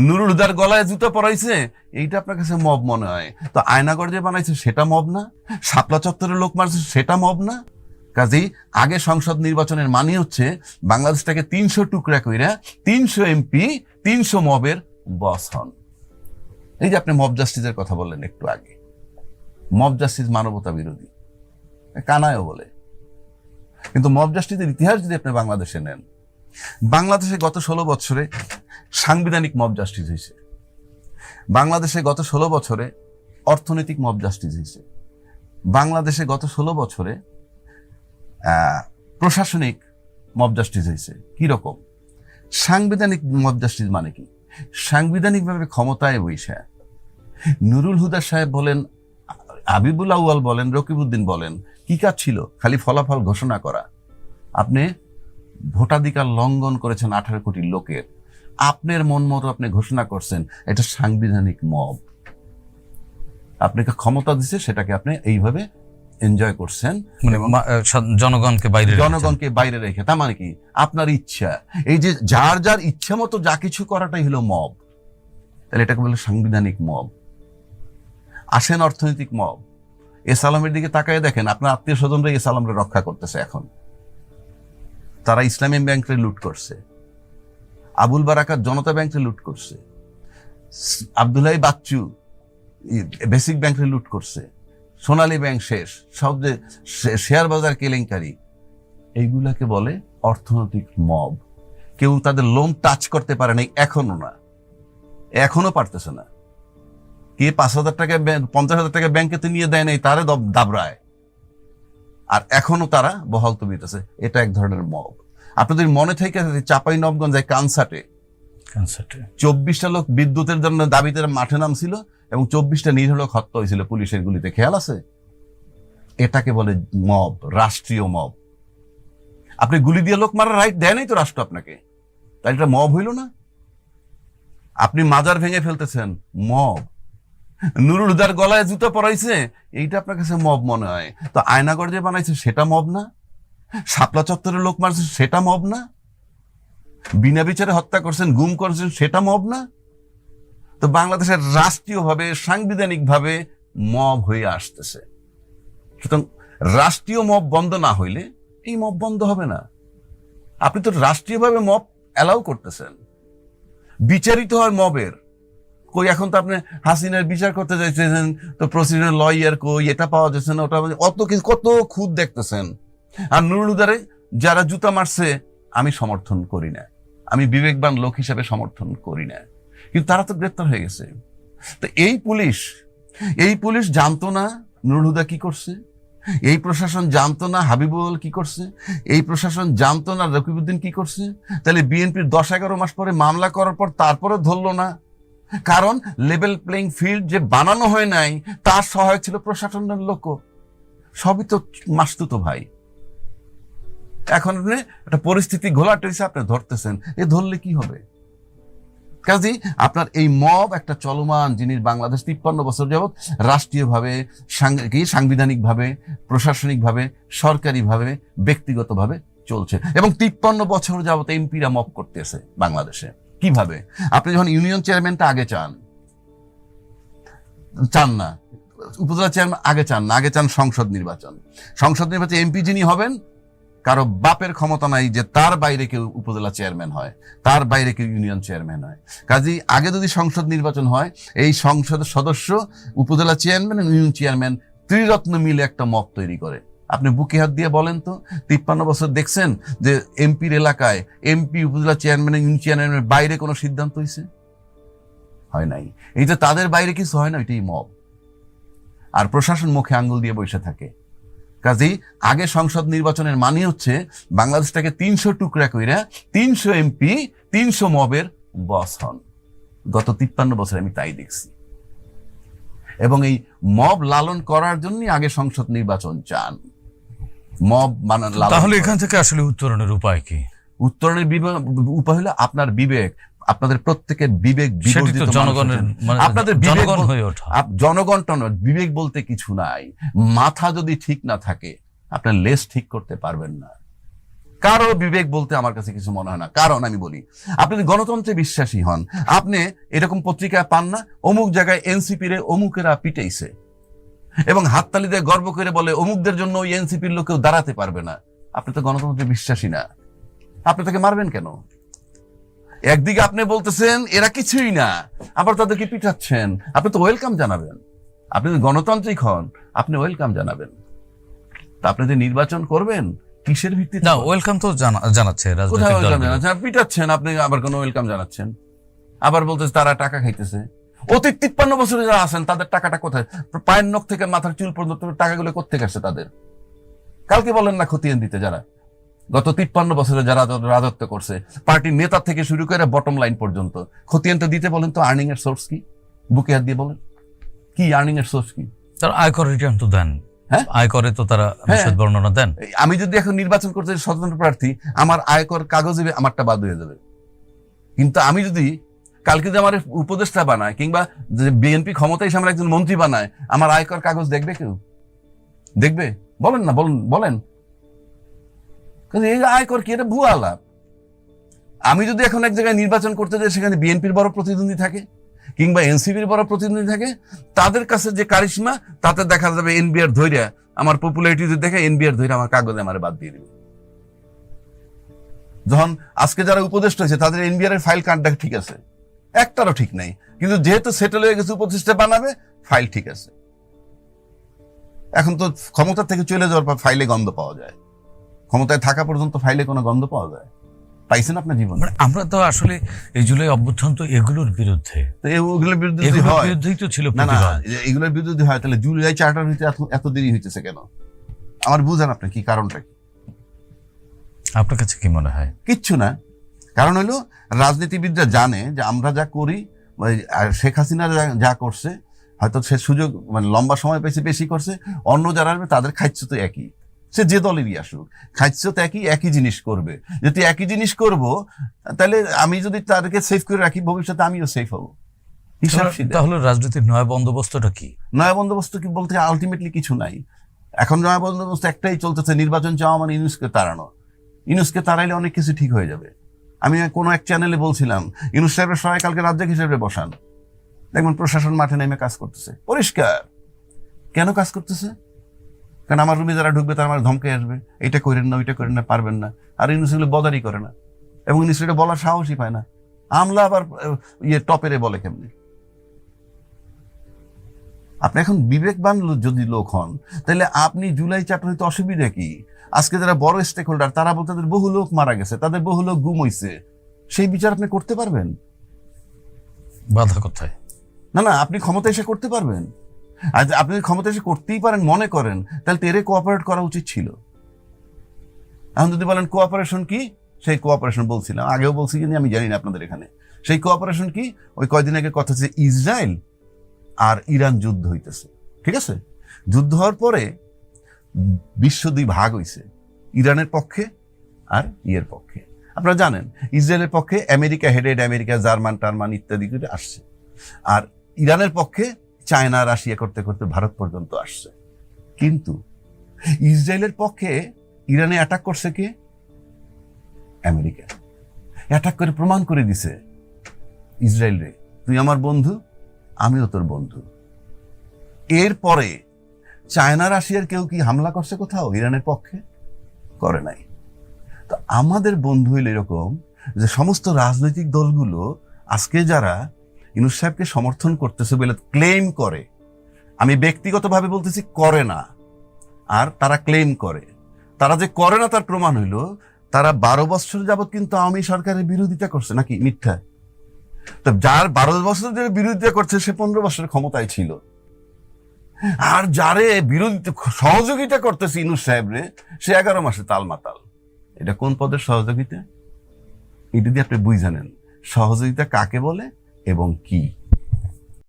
নুরুল হুদার গলায় জুতা পরাইছে, এইটা আপনার কাছে মব মনে হয়? তো আয়নাগর যে বানাইছে সেটা মব না? শাপলা চত্বরের লোক মারছে সেটা মব না? কাজেই আগে সংসদ নির্বাচনের মানে হচ্ছে বাংলাদেশটাকে 300 টুকরা কইরা 300 এমপি 300 মবের বস হন। এই যে আপনি মব জাস্টিসের কথা বললেন একটু আগে, মব জাস্টিস মানবতা বিরোধী, কানায়ও বলে। কিন্তু মব জাস্টিসের ইতিহাস যদি আপনি বাংলাদেশে নেন, বাংলাদেশে গত 16 বছরে সাংবিধানিক মব জাস্টিস হয়েছে, বাংলাদেশে গত 16 বছরে অর্থনৈতিক মব জাস্টিস হয়েছে, বাংলাদেশে গত 16 বছরে প্রশাসনিক মব জাস্টিস হয়েছে। কি রকম? সাংবিধানিক মব জাস্টিস মানে কি? সাংবিধানিকভাবে ক্ষমতায় বৈশা নুরুল হুদা সাহেব বলেন, হাবিবুল আউয়াল বলেন, রকিবউদ্দিন বলেন, কি কাজ ছিল? খালি ফলাফল ঘোষণা করা। আপনি ভোটাধিকার লঙ্ঘন করেছেন 18 কোটি লোকের, আপনার মন মতো আপনি ঘোষণা করছেন, এটা সাংবিধানিক মব। আপনাকে ক্ষমতা দিচ্ছে, সেটাকে আপনি এইভাবে এনজয় করছেন, জনগণকে বাইরে রেখে। তার মানে কি? আপনার ইচ্ছা, এই যে যার যার ইচ্ছা মতো যা কিছু করাটাই হলো মব। তাহলে এটাকে বলে সাংবিধানিক মব। আসেন অর্থনৈতিক মব। এসালামের দিকে তাকায় দেখেন, আপনার আত্মীয় স্বজনরা এসালামরে রক্ষা করতেছে। এখন তারা ইসলামী ব্যাংকে লুট করছে, আবুল বারাকাত জনতা ব্যাংকে লুট করছে, আব্দুল্লাহ বাচ্চু বেসিক ব্যাংকে লুট করছে, সোনালী ব্যাংক শেষ, সব যে শেয়ার বাজার কেলেঙ্কারি, এইগুলাকে বলে অর্থনৈতিক মব। কেউ তাদের লোন টাচ করতে পারে নাই, এখনো না, এখনো পারতেছে না। কে 5,000 টাকা 50,000 টাকা ব্যাংকে নিয়ে দেয় নাই, তারে দাবড়ায়, আর এখনো তারা বহাল তবিতেছে। এটা এক ধরনের মব। আপনাদের মনে থেকে চাপাই নবগঞ্জে কানসাটে 24টা লোক বিদ্যুতের জন্য দাবিতে মাঠে নামছিল এবং 24টা নিরীহ লোক হত্যা হয়েছিল পুলিশের গুলিতে, খেয়াল আছে? এটাকে বলে মব, রাষ্ট্রীয় মব। আপনি গুলি দিয়ে লোক মারার রাইট দেয় নাই তো রাষ্ট্র আপনাকে, তাই এটা মব হইল না? আপনি মাজার ভেঙে ফেলতেছেন, মব। নুরুল হুদার গলায় জুতা পরাইছে, এইটা আপনার কাছে মব মনে হয়? তো আয়নাগর যে বানাইছে সেটা মব না? শাপলা চত্বরের লোক মারছে সেটা মব না? বিনা বিচারে হত্যা করছেন, গুম করছেন, সেটা মব না? তো বাংলাদেশের রাষ্ট্রীয়ভাবে সাংবিধানিকভাবে মব হয়ে আসতেছে। সুতরাং রাষ্ট্রীয় মব বন্ধ না হইলে এই মব বন্ধ হবে না। আপনি তো রাষ্ট্রীয়ভাবে মব অ্যালাউ করতেছেন, বিচারিত হয় মবের। কই এখন তো আপনি হাসিনার বিচার করতে চাইছেন, তো প্রসিডিউর লয়ার কই, এটা পাওয়া যাচ্ছে না, ওটা অত কিছু, কত খুদ দেখতেছেন। আর নুরুল হুদারে যারা জুতা মারছে আমি সমর্থন করি না, আমি বিবেকবান লোক হিসেবে সমর্থন করি না, কিন্তু তারা তো গ্রেপ্তার হয়ে গেছে। তো এই পুলিশ জানতো না নুরুল হুদা কি করছে, এই প্রশাসন জানতো না হাবিবুল কি করছে, এই প্রশাসন জানতো না রকিবউদ্দিন কি করছে। তাহলে বিএনপির 10-11 মাস পরে মামলা করার পর তারপরে ধরলো না, কারণ লেভেল প্লেইং ফিল্ড যে বানানো হয় নাই তার সহায়ক ছিল প্রশাসনের লোক। সবই তো মাসতুতো ভাই। এখন আপনি একটা পরিস্থিতি ঘোলাটে হয়েছে, আপনি ধরতেছেন, এ ধরলে কি হবে? কাজেই আপনার এই মব একটা চলমান জিনিস বাংলাদেশ 53 বছর যাবৎ রাষ্ট্রীয়ভাবে, সাংবিধানিকভাবে, প্রশাসনিকভাবে, সরকারিভাবে, ব্যক্তিগতভাবে চলছে। এবং 53 বছর যাবৎ এমপিরা মব করতেছে বাংলাদেশে। কিভাবে? আপনি যখন ইউনিয়ন চেয়ারম্যানটা আগে চান না, উপজেলা চেয়ারম্যান আগে চান না, আগে চান সংসদ নির্বাচন এমপি যিনি হবেন কারো বাপের ক্ষমতা নাই যে তার বাইরে কেউ উপজেলা চেয়ারম্যান হয়, তার বাইরে কেউ ইউনিয়ন চেয়ারম্যান হয়। কাজেই আগে যদি সংসদ নির্বাচন হয়, এই সংসদের সদস্য, উপজেলা চেয়ারম্যান এবং ইউনিয়ন চেয়ারম্যান ত্রিরত্ন মিলে একটা মব তৈরি করে। আপনি বুকে হাত দিয়ে বলেন তো, 53 বছর দেখছেন যে এমপির এলাকায় এমপি, উপজেলা চেয়ারম্যান, ইউনিয়ন চেয়ারম্যানের বাইরে কোনো সিদ্ধান্ত হয়েছে? হয় নাই। এই যে তাদের বাইরে কিছু হয় না, এটাই মব। আর প্রশাসন মুখে আঙ্গুল দিয়ে বসে থাকে। কাজেই আগে সংসদ নির্বাচনের মানে হচ্ছে বাংলাদেশটাকে 300 টুকরা কইরা 300 এমপি 300 মবের বস হন। গত 53 বছর আমি তাই দেখছি। এবং এই মব লালন করার জন্য আগে সংসদ নির্বাচন চান। মব তাহলে এখান থেকে আসলে উত্তরণের উপায় কি? উত্তরণের উপায় হলো আপনার বিবেক, আপনাদের প্রত্যেকের বিবেক বিবর্জিত, আপনাদের জনগণ বিবেক বলতে কিছু নাই। মাথা যদি ঠিক না থাকে আপনার লেজ ঠিক করতে পারবেন না। কারো বিবেক বলতে আমার কাছে কিছু মনে হয় না। কারণ আমি বলি, আপনি যদি গণতন্ত্রে বিশ্বাসী হন, আপনি এরকম পত্রিকায় পান না অমুক জায়গায় এনসিপি রে অমুকেরা পিটাইছে, এবং হাততালি দিয়ে গর্ব করে বলে অমুকদের জন্য ওই এনসিপির লোকেও দাঁড়াতে পারবে না। আপনি তো গণতন্ত্রে বিশ্বাসী না, আপনি তাকে মারবেন কেন? একদিকে আপনি বলতেছেন এরা কিছুই না, আবার তাদেরকে পিটাচ্ছেন। আপনি তো ওয়েলকাম জানাবেন। আপনি যদি গণতান্ত্রিক হন, আপনি ওয়েলকাম জানাবেন। তা আপনি যে নির্বাচন করবেন কিসের ভিত্তিতে? না, ওয়েলকাম তো জানাচ্ছে কোথায় রাজনৈতিক ওয়েলকাম দলগুলো। জানাচ্ছেন? পিটাচ্ছেন, আপনি আবার কোনো ওয়েলকাম জানাচ্ছেন? আবার বলতেছে তারা টাকা খাইতেছে। অতীত 53 বছরে যারা আছেন তাদের টাকাটা কোথায়? পায়ের নখ থেকে মাথার চুল পর্যন্ত টাকাগুলো কোত্থেকে আসছে তাদের? কালকে বলেন না খতিয়ান দিতে, যারা গত 53 বছরে যারা রাজত্ব করছে, পার্টির নেতা থেকে শুরু করে বটম লাইন পর্যন্ত, খতিয়ানটা দিতে বলেন তো। আর্নিং এর সোর্স কি? বুকে হাত দিয়ে বলেন, কি আর্নিং এর সোর্স কি? তারা আয়কর রিটার্ন তো দেন। হ্যাঁ, আয়করে তো তারা বিশদ বর্ণনা দেন। আমি যদি এখন নির্বাচন করতে স্বতন্ত্র প্রার্থী, আমার আয়কর কাগজে আমারটা বাদ হয়ে যাবে। কিন্তু আমি যদি কালকে যে আমার উপদেষ্টা বানায়, কিংবা বিএনপি ক্ষমতায় এসে আমার একজন মন্ত্রী বানায়, আমার আয়কর কাগজ দেখবে কেউ? দেখবে? বলেন না, বলেন। এই আয়কর কি? এটা ভুয়া আলাপ। আমি যদি এখন এক জায়গায় নির্বাচন করতে যাই, সেখানে বিএনপির বড় প্রতিদ্বন্দ্বী থাকে কিংবা এনসিপির বড় প্রতিদ্বন্দ্বী থাকে, তাদের কাছে যে কারিশমা, তাতে দেখা যাবে এনবিআর ধৈর্য, আমার পপুলারিটি দেখে এনবিআর ধৈর্য আমার কাগজে আমার বাদ দিয়ে দিবে। যখন আজকে যারা উপদেষ্টা হয়েছে তাদের এনবিআর এর ফাইল কার্ডটা ঠিক আছে, একটারও ঠিক নাই, কিন্তু যেহেতু সেটেল হয়ে গেছে উপদেষ্টা বানাবে, ফাইল ঠিক আছে। এখন তো ক্ষমতা থেকে চলে যাওয়ার পর ফাইলে গন্ধ পাওয়া যায়, ক্ষমতায় থাকা পর্যন্ত ফাইলে কোনো গন্ধ পাওয়া যায়? পাইছেন আপনার জীবন? মানে আমরা তো আসলে এই জুলাই অভ্যুত্থান তো এগুলোর বিরুদ্ধে, তো এগুলোর বিরুদ্ধে যদি এগুলোর হয়, বিরুদ্ধেই তো ছিল না না, প্রতিবাদ। এগুলোর বিরুদ্ধে যদি হয়, তাহলে জুলাই চার্টার হইতে এত দেরি হইতেছে কেন? আমার বুঝেন আপনি কি কারণটা কি? আপনার কাছে কি মনে হয়? কিচ্ছু না। কারণ হলো রাজনীতিবিদরা জানে যে আমরা যা করি, আর শেখ হাসিনা যা করছে, হয়তো সে সুযোগ মানে লম্বা সময় পেয়েছে, বেশি করছে। অন্য যারা আসবে তাদের খাইছে তো একই, সে যে দলেরই আসুক, খাইছে তো একই জিনিস করবে। যদি একই জিনিস করব, তাহলে আমি যদি তাদেরকে সেফ করে রাখি, ভবিষ্যতে আমিও সেফ হবো। হিসাব সিদ্ধ। তাহলে রাজনীতির নয়া বন্দোবস্তটা কি? নয়া বন্দোবস্ত কি বলতে আলটিমেটলি কিছু নাই। এখন নয়া বন্দোবস্ত একটাই চলতেছে, নির্বাচন চাওয়া মানে ইউনুসকে তাড়ানো। ইউনুসকে তাড়াইলে অনেক কিছু ঠিক হয়ে যাবে। আমি কোনো এক চ্যানেলে বলছিলাম, ইউনুস সাহেবের সবাই কালকে রাজ্জাক হিসেবে বসান, দেখবেন প্রশাসন মাঠে নেমে কাজ করতেছে পরিষ্কার। কেন কাজ করতেছে? কারণ আমার রুমে যারা ঢুকবে তারা আমার ধমকে আসবে, এটা করেন না, ওইটা করেন না, পারবেন না। আর ইউনুস এগুলো বদারই করে না, এবং ইউনুস এটা বলার সাহসই পায় না। আমলা আবার টপেরে বলে কেমনি? আপনি এখন বিবেকবান যদি লোক হন, তাহলে আপনি জুলাই চার্টার হইতে অসুবিধা কি? আজকে যারা বড় স্টেক হোল্ডার, তারা বলতে তাদের বহু লোক মারা গেছে, তাদের বহু লোক গুম হইছে, সেই বিচার আপনি করতে পারবেন? বাধা কোথায়? না না, আপনি ক্ষমতা এসে করতে পারবেন। আর আপনি ক্ষমতা এসে করতেই পারেন মনে করেন, তাহলে তেরে কোঅপারেট করা উচিত ছিল। এখন যদি বলেন কোঅপারেশন কি, সেই কোঅপারেশন বলছিলাম, আগেও বলছি কিন্তু আমি জানি না আপনাদের এখানে। সেই কোঅপারেশন কি? ওই কয়দিন আগে কথা হচ্ছে ইসরায়েল আর ইরান যুদ্ধ হইতেছে, ঠিক আছে? যুদ্ধ হওয়ার পরে বিশ্ব দুই ভাগ হইছে, ইরানের পক্ষে আর ইয়ের পক্ষে। আপনারা জানেন ইসরায়েলের পক্ষে আমেরিকা হেডেড, আমেরিকা, জার্মান টার্মান ইত্যাদি করে আসছে, আর ইরানের পক্ষে চায়না রাশিয়া করতে করতে ভারত পর্যন্ত আসছে। কিন্তু ইসরায়েলের পক্ষে ইরানে অ্যাটাক করছে কে? আমেরিকা। অ্যাটাক করে প্রমাণ করে দিছে ইসরায়েল রে, তুই আমার বন্ধু, আমিও তোর বন্ধু। এরপরে চায়না রাশিয়ার কেউ কি হামলা করছে কোথাও ইরানের পক্ষে? করে নাই। তো আমাদের বন্ধু হইল এরকম যে সমস্ত রাজনৈতিক দলগুলো আজকে যারা ইউনূস সাহেবকে সমর্থন করতেছে বলে ক্লেম করে, আমি ব্যক্তিগতভাবে বলতেছি করে না, আর তারা ক্লেম করে, তারা যে করে না তার প্রমাণ হইল তারা 12 বছর যাবৎ কিন্তু আওয়ামী সরকারের বিরোধিতা করছে। নাকি মিথ্যা? তো যার 12 বছর ধরে বিরোধিতা করছে সে 15 বছরের ক্ষমতায় ছিল, আর যারে বিরোধিতা সহযোগিতা করতেছে ইউনূস সাহেবরে, সে 11 মাসে তালমাতাল। এটা কোন পদের সহযোগিতা? এটা দিয়ে আপনি বুঝে নেন সহযোগিতা কাকে বলে এবং কি।